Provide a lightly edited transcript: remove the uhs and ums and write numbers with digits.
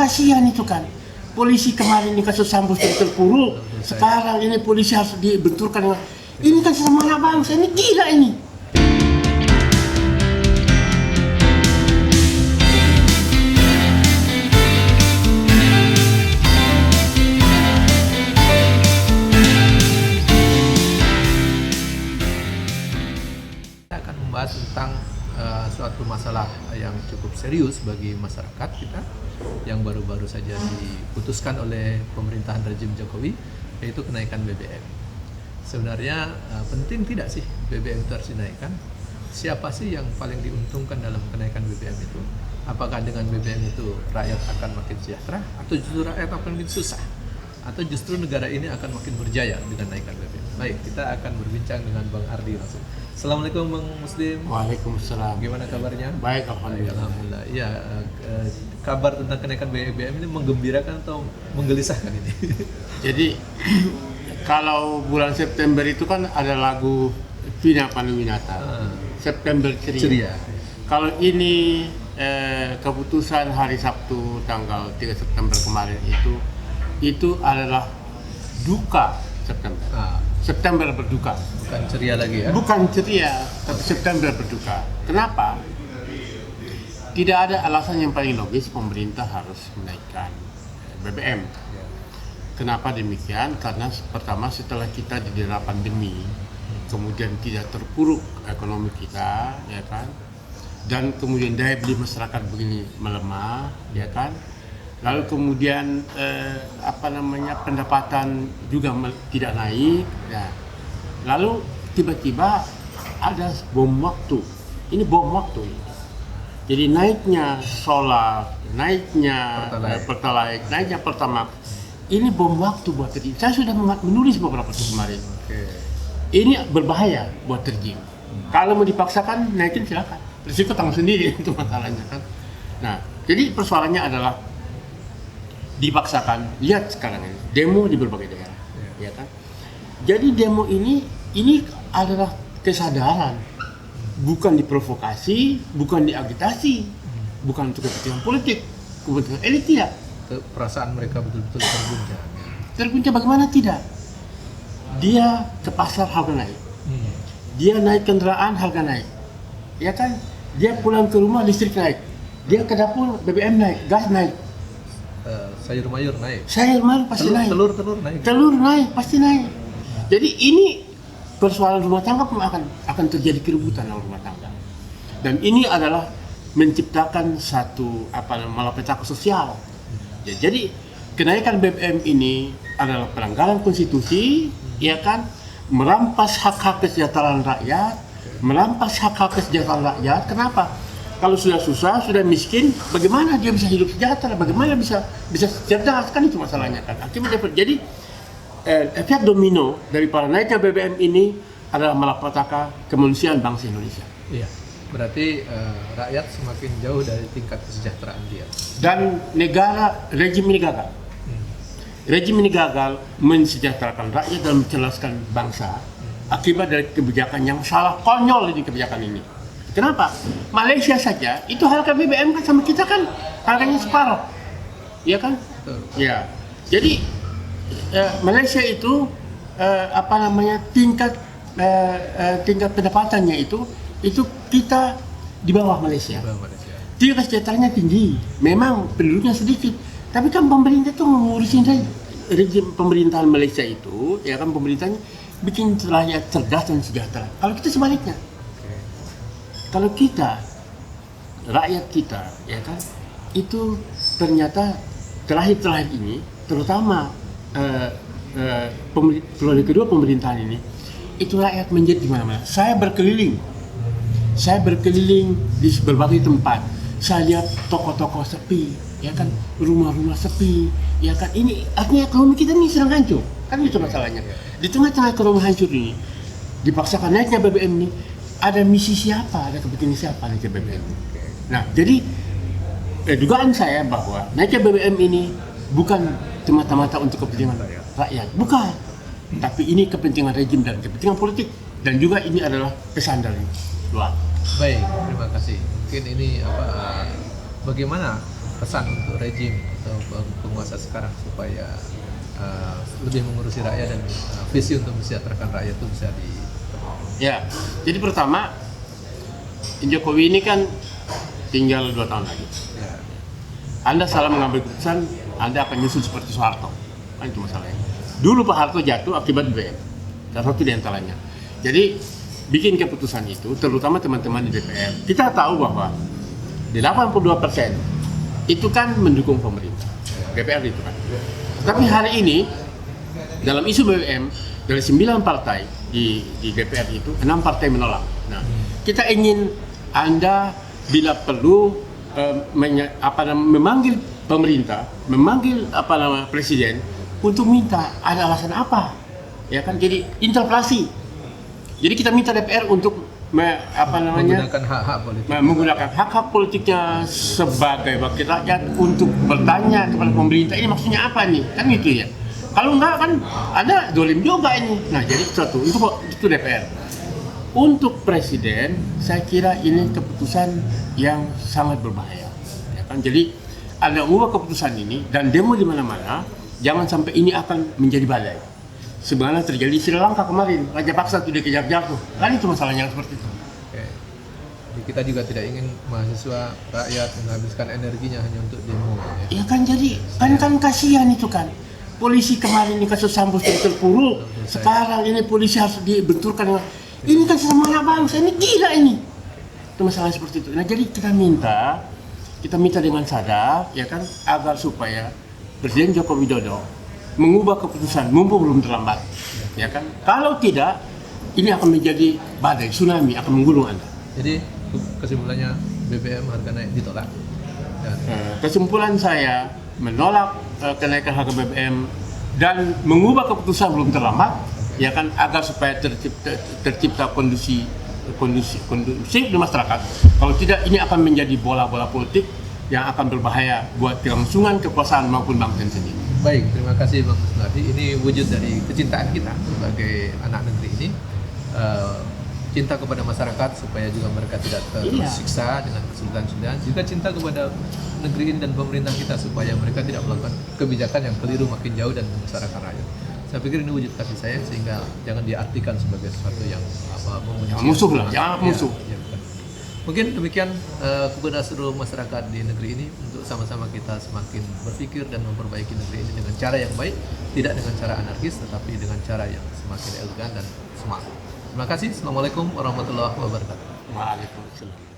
kasihan itu kan. Polisi kemarin ini kasus Sambo sudah terpuruk, sekarang ini polisi harus dibenturkan. Ini kan sesama anak bangsa, ini gila ini. Membahas tentang suatu masalah yang cukup serius bagi masyarakat kita yang baru-baru saja diputuskan oleh pemerintahan rejim Jokowi, yaitu kenaikan BBM. Sebenarnya penting tidak sih BBM itu harus dinaikkan? Siapa sih yang paling diuntungkan dalam kenaikan BBM itu? Apakah dengan BBM itu rakyat akan makin sejahtera, atau justru rakyat akan makin susah? Atau justru negara ini akan makin berjaya dengan naikkan BBM? Baik, kita akan berbincang dengan Bang Ardi langsung. Assalamualaikum Bang Muslim. Waalaikumsalam. Gimana kabarnya? Baik, alhamdulillah. Alhamdulillah. Ya, kabar tentang kenaikan BBM ini menggembirakan atau menggelisahkan ini? Jadi kalau bulan September itu kan ada lagu Vina Panduwinata, September Ceria. Kalau ini keputusan hari Sabtu tanggal 3 September kemarin itu adalah duka September. September berduka. Bukan ceria lagi ya? Bukan ceria, tapi September berduka. Kenapa? Tidak ada alasan yang paling logis pemerintah harus menaikkan BBM. Kenapa demikian? Karena pertama, setelah kita didera pandemi, kemudian tidak terpuruk ekonomi kita, ya kan? Dan kemudian daya beli masyarakat begini melemah, ya kan? Lalu kemudian pendapatan juga tidak naik, ya. Lalu tiba-tiba ada bom waktu. Ini bom waktu. Jadi naiknya solar, naiknya pertalite, naiknya pertamax. Ini bom waktu buat rejim. Saya sudah menulis beberapa kemarin. Ini berbahaya buat rejim. Kalau mau dipaksakan naikin silakan. Risiko tanggung sendiri itu masalahnya kan. Nah, jadi persoalannya adalah dipaksakan. Lihat sekarang ini demo di berbagai daerah, ya kan. Jadi demo ini adalah kesadaran, bukan diprovokasi, bukan diagitasi, bukan untuk kepentingan politik, kepentingan elit tidak. Perasaan mereka betul-betul terguncang. Terguncang bagaimana tidak? Dia ke pasar harga naik, dia naik kendaraan harga naik, ya kan. Dia pulang ke rumah listrik naik, dia ke dapur BBM naik, gas naik. Sayur mayur naik. Sayur mayur pasti naik. Telur naik. Telur naik, pasti naik. Jadi ini persoalan rumah tangga pun akan terjadi keributan dalam rumah tangga. Dan ini adalah menciptakan satu malapetaka sosial. Ya, jadi kenaikan BBM ini adalah pelanggaran konstitusi, ya kan, merampas hak-hak kesejahteraan rakyat, merampas hak-hak kesejahteraan rakyat. Kenapa? Kalau sudah susah, sudah miskin, bagaimana dia bisa hidup sejahtera? Bagaimana bisa cerdas? Kan itu masalahnya kan. Akibatnya jadi efek domino dari para naiknya BBM ini adalah malapetaka kemanusiaan bangsa Indonesia. Iya. Berarti rakyat semakin jauh dari tingkat kesejahteraan dia. Dan rejim ini gagal. Rejim ini gagal mensejahterakan rakyat dan mencerdaskan bangsa akibat dari kebijakan yang salah, konyol ini kebijakan ini. Kenapa? Malaysia saja itu harga BBM kan sama kita kan harganya separuh, ya kan? Ya. Jadi Malaysia itu tingkat pendapatannya itu kita di bawah Malaysia. Tingkat kesejahteraannya tinggi. Memang penduduknya sedikit, tapi kan pemerintah tuh ngurusin rejim pemerintahan Malaysia itu, ya kan, pemerintahnya bikin rakyat cerdas dan sejahtera. Kalau kita sebaliknya. Kalau kita, rakyat kita, ya kan, itu ternyata terakhir ini, terutama periode kedua pemerintahan ini, itu rakyat menjadi di mana-mana. Saya berkeliling di berbagai tempat. Saya lihat toko-toko sepi, ya kan, rumah-rumah sepi, ya kan. Ini artinya ekonomi kita ini sedang hancur, kan itu masalahnya. Di tengah-tengah ekonomi hancur ini, dipaksakan naiknya BBM ini. Ada misi siapa, ada kepentingan siapa naiknya BBM. Nah, jadi dugaan saya bahwa naiknya BBM ini bukan semata-mata untuk kepentingan rakyat, bukan. Tapi ini kepentingan rejim dan kepentingan politik, dan juga ini adalah pesan dari luar. Baik, terima kasih. Mungkin ini bagaimana pesan untuk rejim atau penguasa sekarang supaya lebih mengurusi rakyat dan visi untuk mesejahterakan rakyat itu bisa di. Ya, jadi pertama Jokowi ini kan tinggal 2 tahun lagi. Ya. Anda salah mengambil keputusan, Anda akan nyusul seperti Soeharto. Kan itu masalahnya. Dulu Pak Harto jatuh akibat BBM. Dan satu di antaranya. Jadi bikin keputusan itu, terutama teman-teman di DPR. Kita tahu bahwa di 82% itu kan mendukung pemerintah. DPR itu kan. Tapi hari ini dalam isu BBM dari 9 partai di DPR itu 6 partai menolak. Nah, kita ingin Anda bila perlu memanggil pemerintah, memanggil presiden untuk minta ada alasan apa, ya kan? Jadi interpelasi. Jadi kita minta DPR untuk menggunakan hak-hak politik, menggunakan hak-hak politiknya sebagai wakil rakyat untuk bertanya kepada pemerintah ini maksudnya apa nih, kan gitu ya. Kalau enggak kan ada dolim juga ini. Nah jadi satu itu DPR. Untuk presiden saya kira ini keputusan yang sangat berbahaya, ya kan. Jadi Anda ubah keputusan ini dan demo di mana-mana, jangan sampai ini akan menjadi badai. Sebenarnya terjadi di Sri Lanka kemarin, Raja Paksa itu dikejar jatuh, kan itu masalahnya seperti itu. Oke. Jadi kita juga tidak ingin mahasiswa rakyat menghabiskan energinya hanya untuk demo. Ya kan jadi kan kasihan itu kan. Polisi kemarin ini kasus Sambo terpuruk, sekarang ini polisi harus dibenturkan dengan ini kan semangat bangsa, ini gila ini. Itu masalah seperti itu. Nah jadi kita minta dengan sadar, ya kan, agar supaya Presiden Joko Widodo mengubah keputusan mumpung belum terlambat, ya kan. Kalau tidak, ini akan menjadi badai tsunami akan menggulung Anda. Jadi kesimpulannya BBM harga naik ditolak. Dan kesimpulan saya menolak kenaikan harga BBM dan mengubah keputusan belum terlambat, ya kan, agar supaya tercipta kondusif di masyarakat. Kalau tidak, ini akan menjadi bola-bola politik yang akan berbahaya buat kelangsungan kekuasaan maupun bangsa sendiri. Baik, terima kasih Bang Musnadi. Ini wujud dari kecintaan kita sebagai anak negeri ini, cinta kepada masyarakat supaya juga mereka tidak tersiksa dengan kesulitan-kesulitan. Juga cinta kepada negeri ini dan pemerintah kita supaya mereka tidak melakukan kebijakan yang keliru makin jauh dan menyusahkan rakyat. Saya pikir ini wujud kasih sayang, sehingga jangan diartikan sebagai sesuatu yang musuh lah, jangan musuh. Ya, bukan. Mungkin demikian kepada seluruh masyarakat di negeri ini, untuk sama-sama kita semakin berpikir dan memperbaiki negeri ini dengan cara yang baik, tidak dengan cara anarkis, tetapi dengan cara yang semakin elegan dan smart. Terima kasih. Assalamualaikum warahmatullahi wabarakatuh. Waalaikumsalam.